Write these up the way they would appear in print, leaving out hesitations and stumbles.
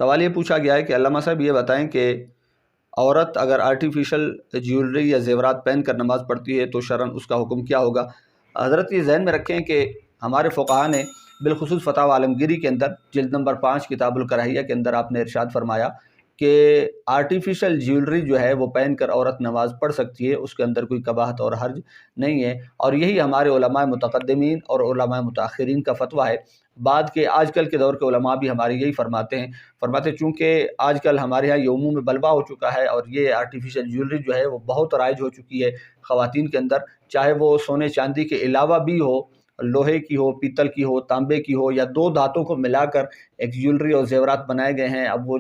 سوال یہ پوچھا گیا ہے کہ علامہ صاحب یہ بتائیں کہ عورت اگر آرٹیفیشل جیولری یا زیورات پہن کر نماز پڑھتی ہے تو شرعاً اس کا حکم کیا ہوگا؟ حضرت یہ ذہن میں رکھیں کہ ہمارے فقہاء نے بالخصوص فتاوی عالمگیری کے اندر جلد نمبر 5 کتاب الکراہیہ کے اندر آپ نے ارشاد فرمایا کہ آرٹیفیشل جیولری جو ہے وہ پہن کر عورت نماز پڑھ سکتی ہے، اس کے اندر کوئی قباحت اور حرج نہیں ہے، اور یہی ہمارے علماء متقدمین اور علماء متاخرین کا فتویٰ ہے۔ بعد کے آج کل کے دور کے علماء بھی ہمارے یہی فرماتے چونکہ آج کل ہمارے ہاں یہ عموم بلوا ہو چکا ہے اور یہ آرٹیفیشل جیولری جو ہے وہ بہت رائج ہو چکی ہے خواتین کے اندر، چاہے وہ سونے چاندی کے علاوہ بھی ہو، لوہے کی ہو، پیتل کی ہو، تانبے کی ہو، یا دو دھاتوں کو ملا کر ایک جیولری اور زیورات بنائے گئے ہیں۔ اب وہ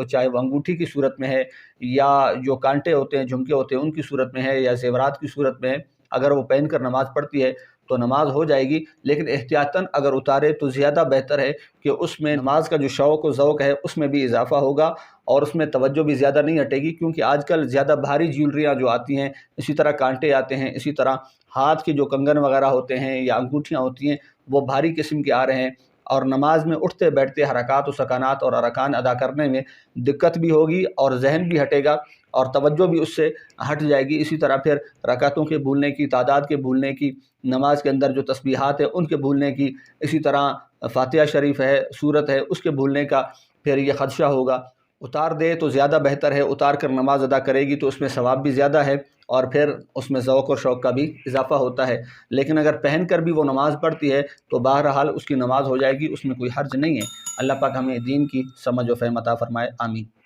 چاہے وہ انگوٹھی کی صورت میں ہے یا جو کانٹے ہوتے ہیں، جھمکے ہوتے ہیں، ان کی صورت میں ہے یا زیورات کی صورت میں ہے، اگر وہ پہن کر نماز پڑھتی ہے تو نماز ہو جائے گی، لیکن احتیاطاً اگر اتارے تو زیادہ بہتر ہے کہ اس میں نماز کا جو شوق و ذوق ہے اس میں بھی اضافہ ہوگا اور اس میں توجہ بھی زیادہ نہیں ہٹے گی، کیونکہ آج کل زیادہ بھاری جیولریاں جو آتی ہیں، اسی طرح کانٹے آتے ہیں، اسی طرح ہاتھ کے جو کنگن وغیرہ ہوتے ہیں یا انگوٹھیاں ہوتی ہیں وہ بھاری قسم کے آ رہے ہیں، اور نماز میں اٹھتے بیٹھتے حرکات و سکانات اور ارکان ادا کرنے میں دقت بھی ہوگی اور ذہن بھی ہٹے گا اور توجہ بھی اس سے ہٹ جائے گی۔ اسی طرح پھر رکعتوں کے بھولنے کی، تعداد کے بھولنے کی، نماز کے اندر جو تسبیحات ہیں ان کے بھولنے کی، اسی طرح فاتحہ شریف ہے، سورت ہے، اس کے بھولنے کا پھر یہ خدشہ ہوگا۔ اتار دے تو زیادہ بہتر ہے، اتار کر نماز ادا کرے گی تو اس میں ثواب بھی زیادہ ہے اور پھر اس میں ذوق اور شوق کا بھی اضافہ ہوتا ہے، لیکن اگر پہن کر بھی وہ نماز پڑھتی ہے تو بہرحال اس کی نماز ہو جائے گی، اس میں کوئی حرج نہیں ہے۔ اللہ پاک ہمیں دین کی سمجھ و فہم عطا فرمائے، آمین۔